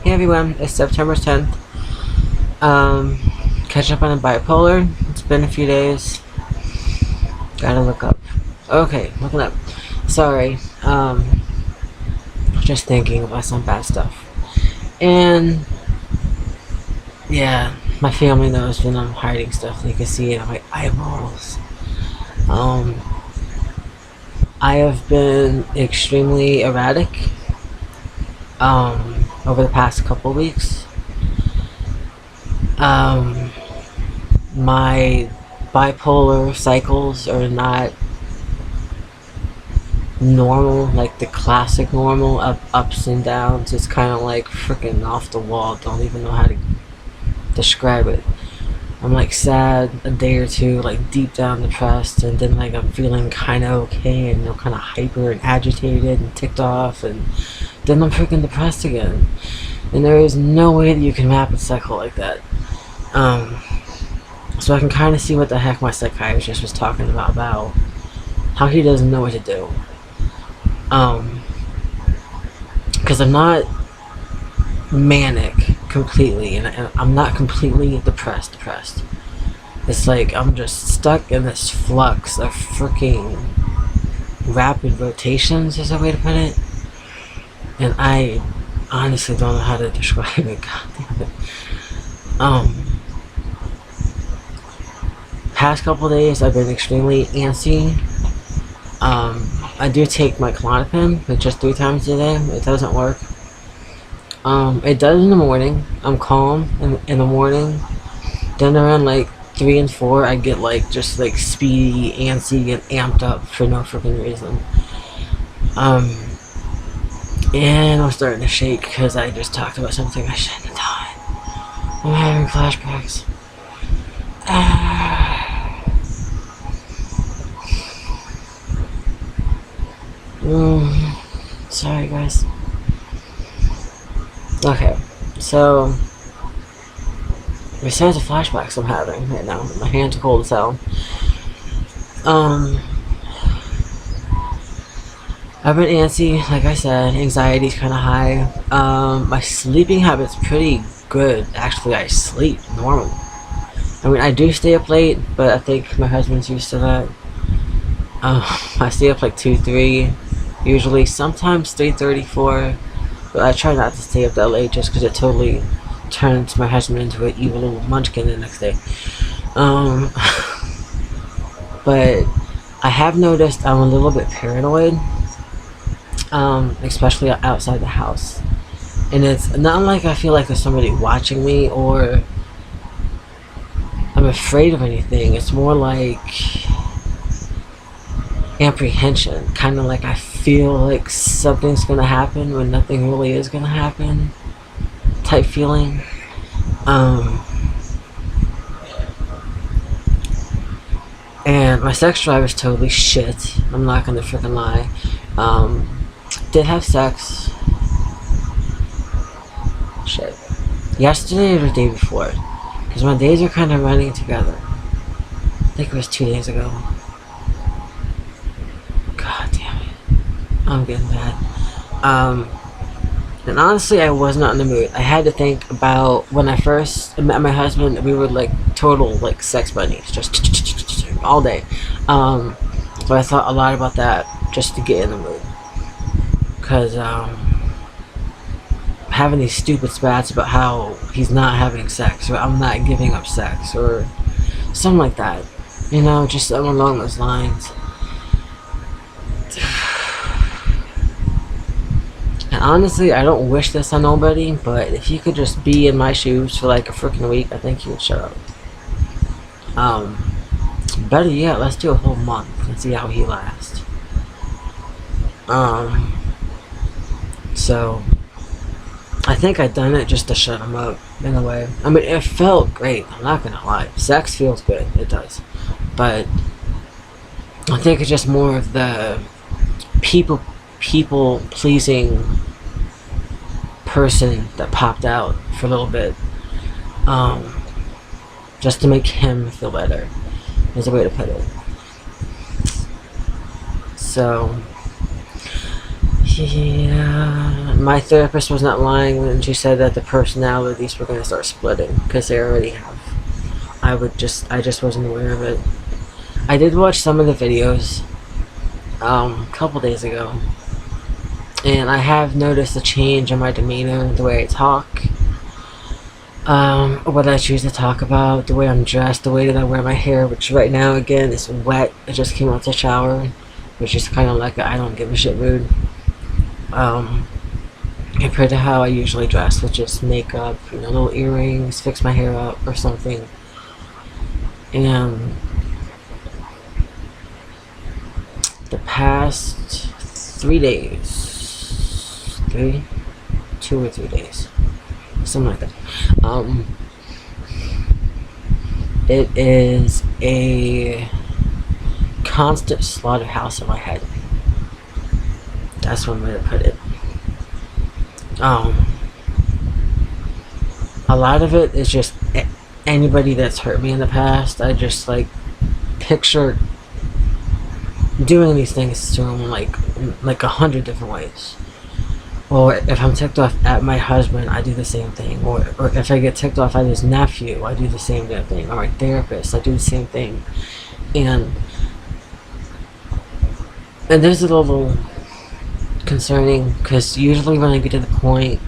Hey everyone, it's September 10th. Catch up on the bipolar. It's been a few days. Gotta look up. Okay, looking up. Sorry. Just thinking about some bad stuff. And yeah, my family knows when I'm hiding stuff. They can see it in my eyeballs. I have been extremely erratic. Over the past couple weeks. My bipolar cycles are not normal, like the classic normal ups and downs. It's kind of like freaking off the wall. Don't even know how to describe it. I'm like sad a day or two, like deep down depressed, and then like I'm feeling kind of okay and kind of hyper and agitated and ticked off, and then I'm freaking depressed again. And there is no way that you can map a cycle like that. So I can kind of see what the heck my psychiatrist was talking about how he doesn't know what to do. Because I'm not manic completely, and I'm not completely depressed. It's like I'm just stuck in this flux of freaking rapid rotations, is a way to put it. And I honestly don't know how to describe it. God damn it. Past couple days I've been extremely antsy. I do take my Klonopin, but just 3 times a day. It doesn't work. It does in the morning. I'm calm in the morning. Then around like 3 and 4, I get like just like speedy, antsy, and amped up for no freaking reason. And I'm starting to shake because I just talked about something I shouldn't have done. I'm having flashbacks. Sorry guys. Okay, so besides the flashbacks I'm having right now, my hands are cold as hell. I've been antsy, like I said, anxiety's kind of high. My sleeping habit's pretty good. Actually, I sleep normal. I mean, I do stay up late, but I think my husband's used to that. I stay up like 2, 3, usually, sometimes 3:30, 4. But I try not to stay up that late just because it totally turns my husband into an evil little munchkin the next day. But I have noticed I'm a little bit paranoid, especially outside the house. And it's not like I feel like there's somebody watching me or I'm afraid of anything. It's more like apprehension, kind of like I feel like something's gonna happen when nothing really is gonna happen type feeling. And my sex drive is totally shit, I'm not gonna freaking lie. Did have sex shit yesterday or the day before, because my days are kind of running together. I think it was 2 days ago. God damn it, I'm getting bad. And honestly, I was not in the mood. I had to think about when I first met my husband. We were like total like sex buddies, just all day. So I thought a lot about that just to get in the mood, because having these stupid spats about how he's not having sex or I'm not giving up sex or something like that, you know, just something along those lines. And honestly, I don't wish this on nobody, but if you could just be in my shoes for like a freaking week, I think you would shut up. Better yet, let's do a whole month and see how he lasts. So I think I've done it just to shut him up in a way. I mean, it felt great, I'm not gonna lie. Sex feels good, it does. But I think it's just more of the people pleasing person that popped out for a little bit, just to make him feel better, is a way to put it. So Yeah, my therapist was not lying when she said that the personalities were going to start splitting because they already have. I just wasn't aware of it. I did watch some of the videos a couple days ago, and I have noticed a change in my demeanor, the way I talk, what I choose to talk about, the way I'm dressed, the way that I wear my hair, which right now again is wet. I just came out the shower, which is kind of like a I don't give a shit mood. Compared to how I usually dress, which is makeup, little earrings, fix my hair up or something. And the past 3 days, 2 or 3 days, something like that. It is a constant slaughterhouse in my head. That's one way to put it. A lot of it is just anybody that's hurt me in the past. I just picture doing these things to them like 100 different ways. Or if I'm ticked off at my husband, I do the same thing. Or if I get ticked off at his nephew, I do the same damn thing. Or my therapist, I do the same thing. And there's a little concerning because usually when I get to the point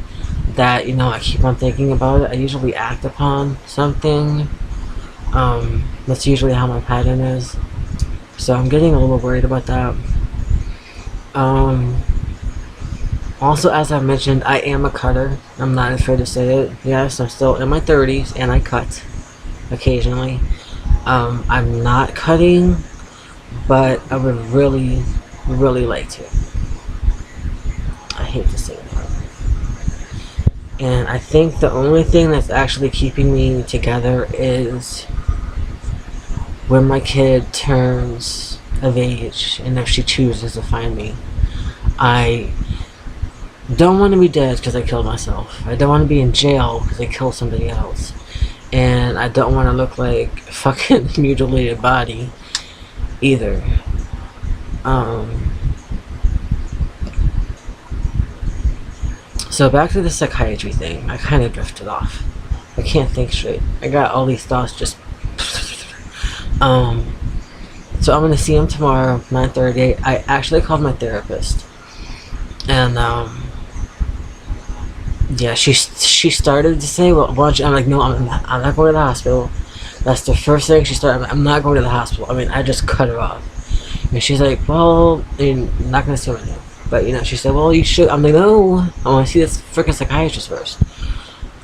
that I keep on thinking about it, I usually act upon something. That's usually how my pattern is. So I'm getting a little worried about that. Also, as I mentioned, I am a cutter. I'm not afraid to say it. Yes, I'm still in my 30s and I cut occasionally. I'm not cutting, but I would really, really like to. I hate to say that. And I think the only thing that's actually keeping me together is when my kid turns of age and if she chooses to find me. I don't want to be dead because I killed myself. I don't want to be in jail because I killed somebody else. And I don't want to look like a fucking mutilated body either. So back to the psychiatry thing. I kind of drifted off. I can't think straight. I got all these thoughts just... So I'm going to see him tomorrow, 9:30. I actually called my therapist. And, yeah, she started to say, well, why don't you... I'm like, no, I'm not going to the hospital. That's the first thing she started. I'm not going to the hospital. I mean, I just cut her off. And she's like, well, you're not going to see my name. But, she said, well, you should. I'm like, no, I want to see this freaking psychiatrist first.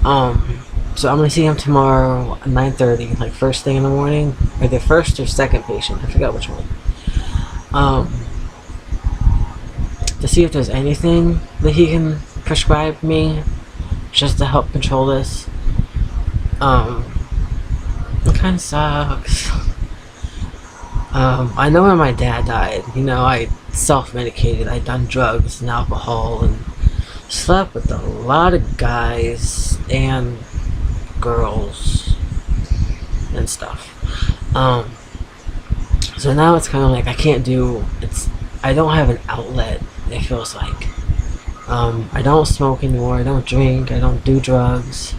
So I'm going to see him tomorrow at 9:30, like first thing in the morning. Or the first or second patient. I forgot which one. To see if there's anything that he can prescribe me just to help control this. It kind of sucks. I know when my dad died, I self-medicated. I'd done drugs and alcohol and slept with a lot of guys and girls and stuff. So now it's kind of like I don't have an outlet, it feels like. I don't smoke anymore, I don't drink, I don't do drugs.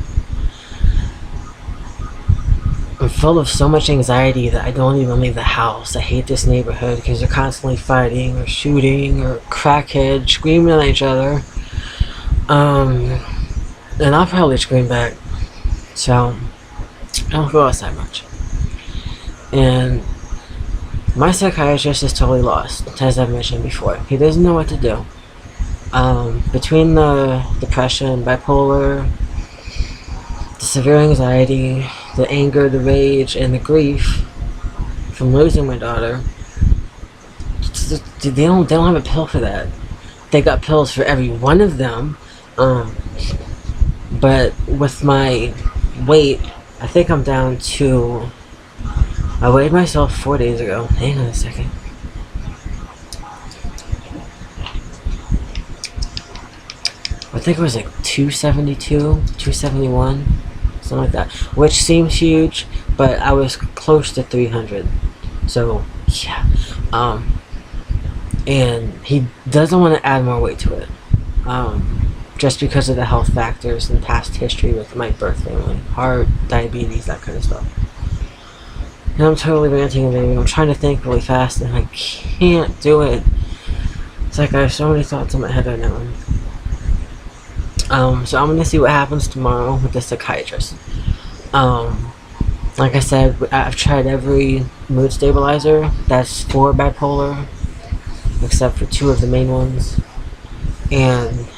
I'm full of so much anxiety that I don't even leave the house. I hate this neighborhood because they're constantly fighting or shooting or crackheads screaming at each other. And I'll probably scream back. So, I don't go outside much. And my psychiatrist is totally lost, as I've mentioned before. He doesn't know what to do. Between the depression, bipolar, the severe anxiety, the anger, the rage, and the grief from losing my daughter, they don't have a pill for that. They got pills for every one of them. But with my weight, I think I'm down to... I weighed myself 4 days ago. Hang on a second. I think it was like 272, 271, something like that. Which seems huge, but I was close to 300. So, yeah. and he doesn't want to add more weight to it, just because of the health factors and past history with my birth family, heart, diabetes, that kind of stuff. And I'm totally ranting and raving. I'm trying to think really fast, and I can't do it. It's like I have so many thoughts in my head right now. So I'm gonna see what happens tomorrow with the psychiatrist. Like I said, I've tried every mood stabilizer that's for bipolar, except for 2 of the main ones. And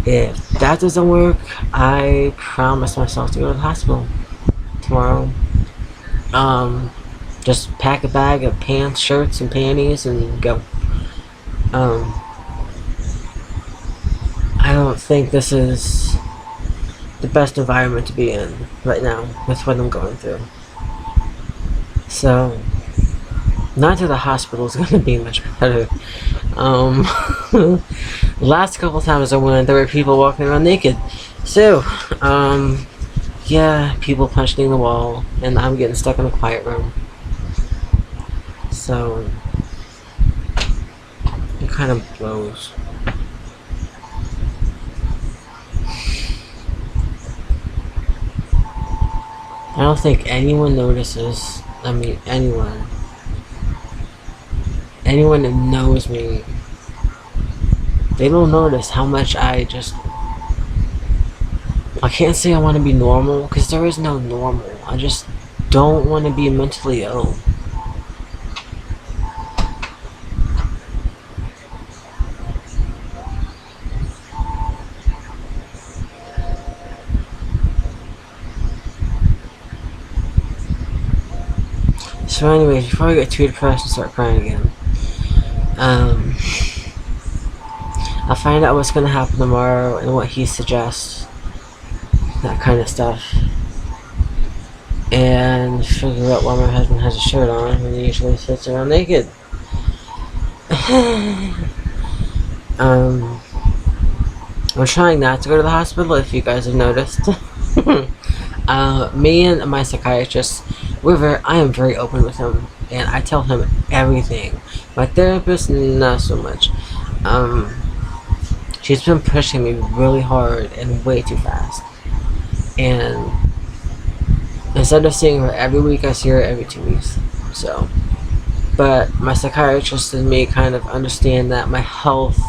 if that doesn't work, I promise myself to go to the hospital tomorrow. Just pack a bag of pants, shirts, and panties and go. I don't think this is the best environment to be in right now with what I'm going through. So, not that the hospital is going to be much better. Last couple times I went, there were people walking around naked. So, yeah, people punching the wall, and I'm getting stuck in a quiet room. So, it kind of blows. I don't think anyone notices. I mean, anyone that knows me, they don't notice how much I can't say I want to be normal, because there is no normal. I just don't want to be mentally ill. So anyways, before I get too depressed and start crying again, I'll find out what's going to happen tomorrow and what he suggests, that kind of stuff, and figure out why my husband has a shirt on when he usually sits around naked. I'm trying not to go to the hospital, if you guys have noticed. Me and my psychiatrist, I am very open with him, and I tell him everything. My therapist, not so much. She's been pushing me really hard and way too fast. And instead of seeing her every week, I see her every 2 weeks. So, but my psychiatrist and me kind of understand that my health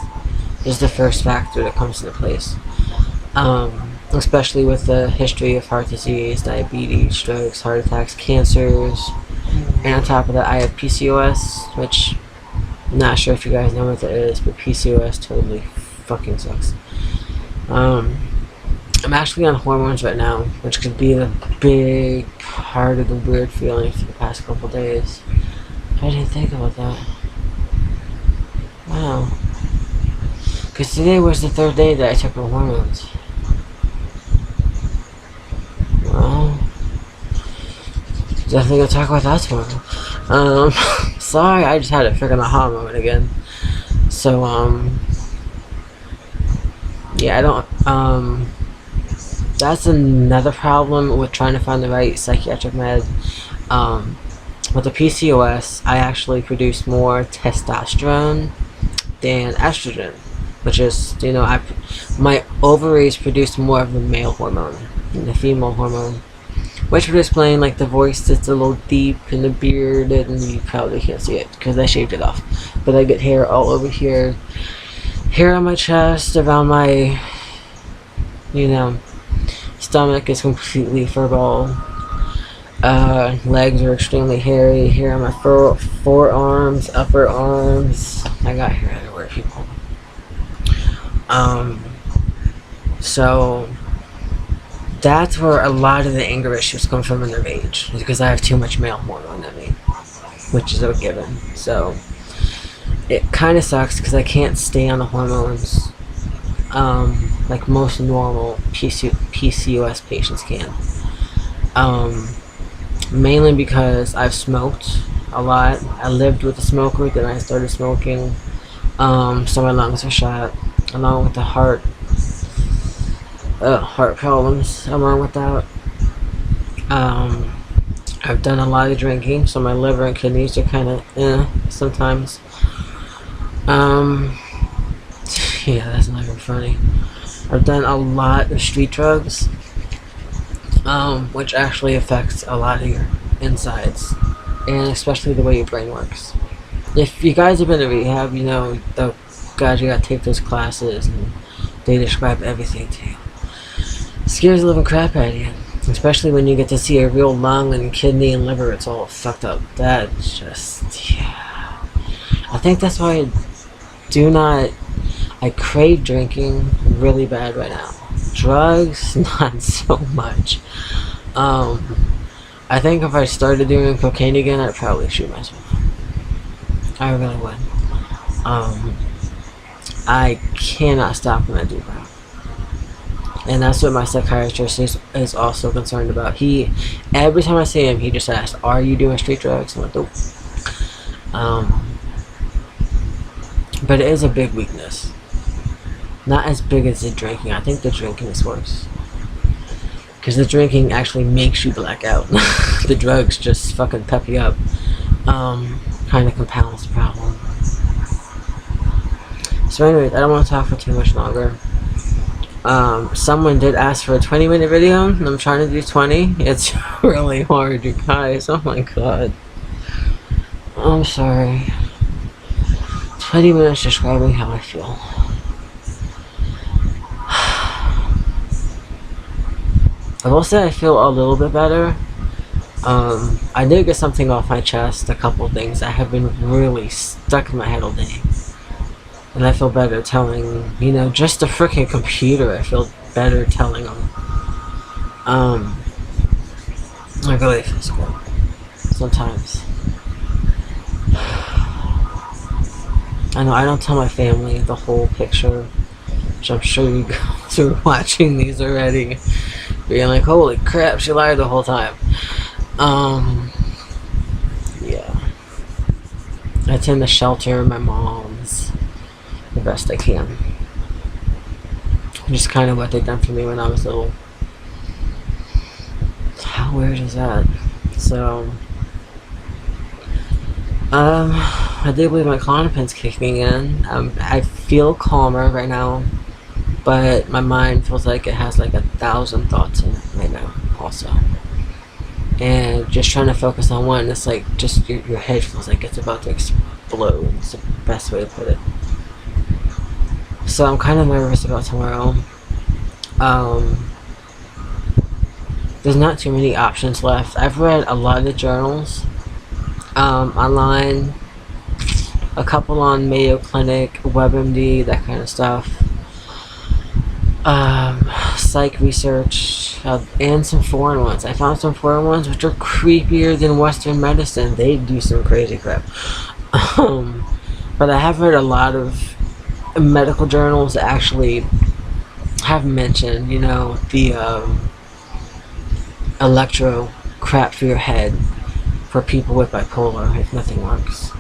is the first factor that comes into place. Especially with the history of heart disease, diabetes, strokes, heart attacks, cancers, and on top of that I have PCOS, which I'm not sure if you guys know what that is, but PCOS totally fucking sucks. I'm actually on hormones right now, which could be the big part of the weird feeling for the past couple days. I didn't think about that. Wow. Because today was the 3rd day that I took my hormones. Well, definitely gonna talk about that tomorrow. Sorry, I just had a freaking aha moment again. So, yeah, I don't, that's another problem with trying to find the right psychiatric med. With the PCOS, I actually produce more testosterone than estrogen, which is, my ovaries produce more of the male hormone than the female hormone, which would explain like the voice that's a little deep and the beard, and you probably can't see it because I shaved it off, but I get hair all over here, hair on my chest, around my stomach is completely furball. Legs are extremely hairy, hair on my forearms, upper arms. I got hair everywhere, people. So that's where a lot of the anger issues come from in their age, because I have too much male hormone in me, which is a given. So it kind of sucks because I can't stay on the hormones like most normal PCOS patients can. Mainly because I've smoked a lot. I lived with a smoker, then I started smoking. So my lungs are shot, along with the heart problems along with that. I've done a lot of drinking, so my liver and kidneys are kind of sometimes. Um, yeah, that's not even funny. I've done a lot of street drugs, which actually affects a lot of your insides, and especially the way your brain works. If you guys have been to rehab, you know the guys you gotta take those classes, and they describe everything to you. It scares the living crap out of you, especially when you get to see a real lung and kidney and liver. It's all fucked up. That's just, yeah. I think that's why I crave drinking really bad right now. Drugs, not so much. I think if I started doing cocaine again, I'd probably shoot myself. I really would. I cannot stop when I do that. And that's what my psychiatrist is also concerned about. Every time I see him, he just asks, "Are you doing street drugs?" I'm like, "Nope." But it is a big weakness. Not as big as the drinking. I think the drinking is worse. Because the drinking actually makes you black out. The drugs just fucking pep you up. Kind of compounds the problem. So anyways, I don't want to talk for too much longer. Someone did ask for a 20-minute video, and I'm trying to do 20. It's really hard, you guys. Oh my god. I'm sorry. 20 minutes describing how I feel. I will say I feel a little bit better. I did get something off my chest, a couple things that have been really stuck in my head all day. And I feel better telling, just the freaking computer, I feel better telling them. It really feels good. Sometimes. I know I don't tell my family the whole picture, which I'm sure you guys are watching these already, being like, holy crap, she lied the whole time. Yeah. I tend to shelter my moms the best I can. Just kind of what they done for me when I was little. How weird is that? So, I do believe my Klonopin's kicking in. I feel calmer right now, but my mind feels like it has like 1,000 thoughts in it right now also. And just trying to focus on one, it's like just your head feels like it's about to explode. It's the best way to put it. So I'm kind of nervous about tomorrow. There's not too many options left. I've read a lot of the journals online, a couple on Mayo Clinic, WebMD, that kind of stuff. Psych research, and some foreign ones. I found some foreign ones which are creepier than Western medicine. They do some crazy crap. But I have read a lot of medical journals that actually have mentioned, the electro crap for your head for people with bipolar if nothing works.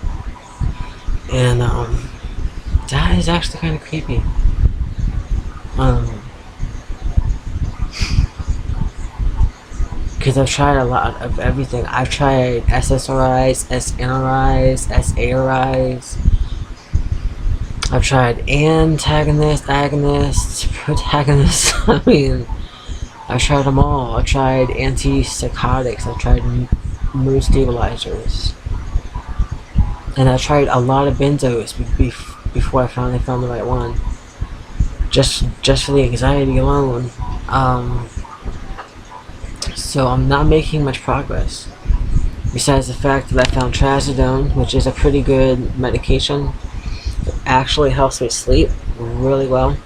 And that is actually kind of creepy. Because I've tried a lot of everything. I've tried SSRIs, SNRIs, SARIs. I've tried antagonists, agonists, protagonists. I mean, I've tried them all. I've tried antipsychotics. I've tried mood stabilizers. And I've tried a lot of benzos before I finally found the right one. Just for the anxiety alone. So I'm not making much progress. Besides the fact that I found trazodone, which is a pretty good medication. It actually helps me sleep really well.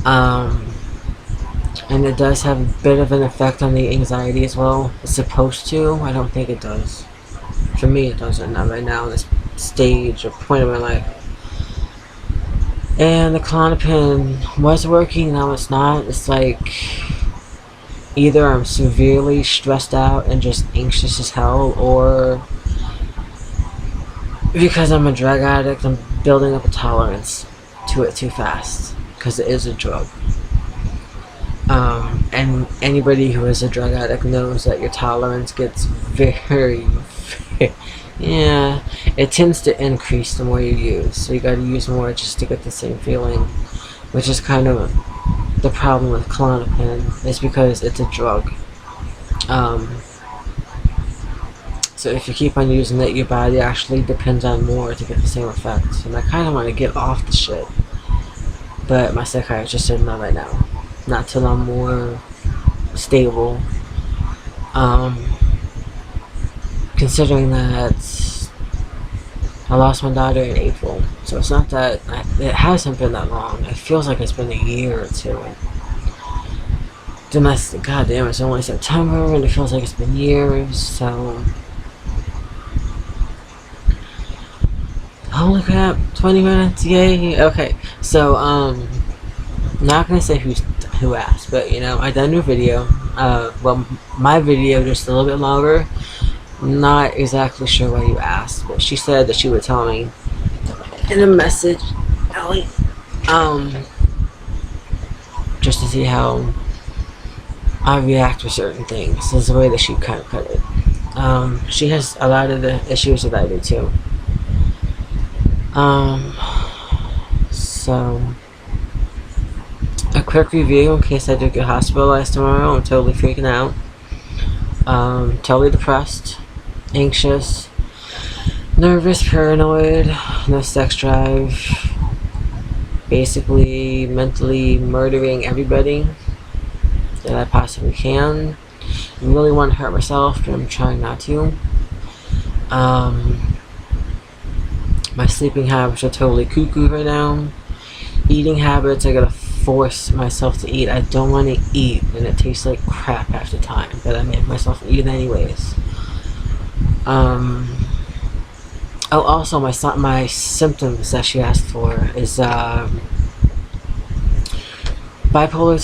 And it does have a bit of an effect on the anxiety as well. It's supposed to. I don't think it does. For me, it doesn't. Not right now in this stage or point of my life. And the Klonopin was working, now it's not. It's like either I'm severely stressed out and just anxious as hell, or because I'm a drug addict, I'm building up a tolerance to it too fast, because it is a drug. And anybody who is a drug addict knows that your tolerance gets very, very, Yeah, it tends to increase the more you use. So you gotta use more just to get the same feeling, which is kind of the problem with Klonopin, is because it's a drug. Um, so if you keep on using it, your body actually depends on more to get the same effect. And I kind of want to get off the shit, but my psychiatrist said no right now, not till I'm more stable. Considering that I lost my daughter in April, so it's not that it hasn't been that long. It feels like it's been a year or two. Domestic, goddamn, it's only September, and it feels like it's been years. So, holy crap, 20 minutes, yay. Okay, so not gonna say who asked, but you know, I done your video. Well, my video just a little bit longer. Not exactly sure why you asked, but she said that she would tell me in a message, Ellie, just to see how I react to certain things. This is the way that she kind of put it. She has a lot of the issues that I do too. So a quick review in case I do get hospitalized tomorrow. I'm totally freaking out. Totally depressed, anxious, nervous, paranoid, no sex drive, basically mentally murdering everybody that I possibly can. I really want to hurt myself, but I'm trying not to. My sleeping habits are totally cuckoo right now. Eating habits, I gotta force myself to eat. I don't want to eat, and it tastes like crap half the time, but I make myself eat anyways. Also, my symptoms that she asked for is bipolar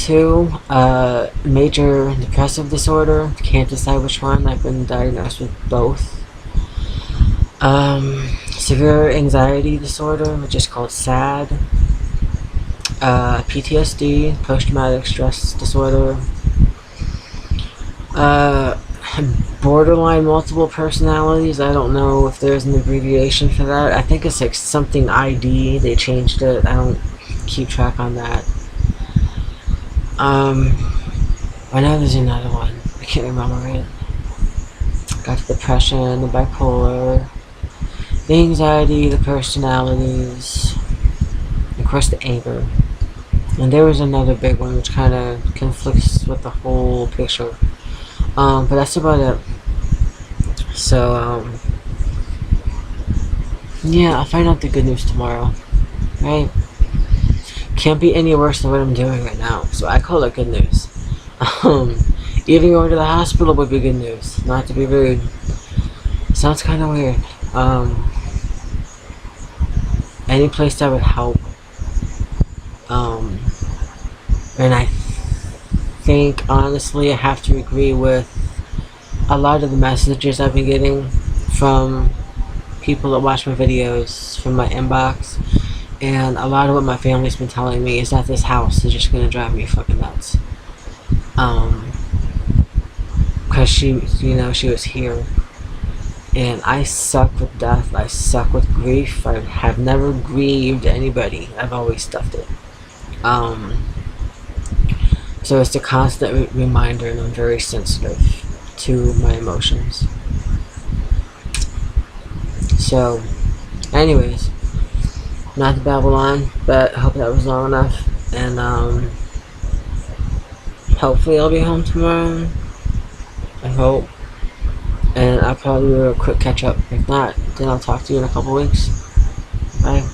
2, major depressive disorder. Can't decide which one. I've been diagnosed with both. Severe anxiety disorder, which is called SAD. PTSD, post-traumatic stress disorder. Borderline multiple personalities. I don't know if there's an abbreviation for that. I think it's like something ID. They changed it. I don't keep track on that. I know there's another one. I can't remember it. Got the depression, the bipolar, the anxiety, the personalities, of course the anger. And there was another big one which kind of conflicts with the whole picture. But that's about it. So, yeah, I'll find out the good news tomorrow. Right? Can't be any worse than what I'm doing right now. So I call it good news. Even going to the hospital would be good news. Not to be rude. Sounds kind of weird. Any place that would help. And I think, honestly, I have to agree with a lot of the messages I've been getting from people that watch my videos, from my inbox, and a lot of what my family's been telling me is that this house is just gonna drive me fucking nuts. Because she was here, and I suck with death, I suck with grief, I have never grieved anybody, I've always stuffed it. So it's a constant reminder, and I'm very sensitive to my emotions. So, anyways, not to babble on, but I hope that was long enough, and hopefully I'll be home tomorrow, I hope, and I'll probably do a quick catch up. If not, then I'll talk to you in a couple weeks. Bye.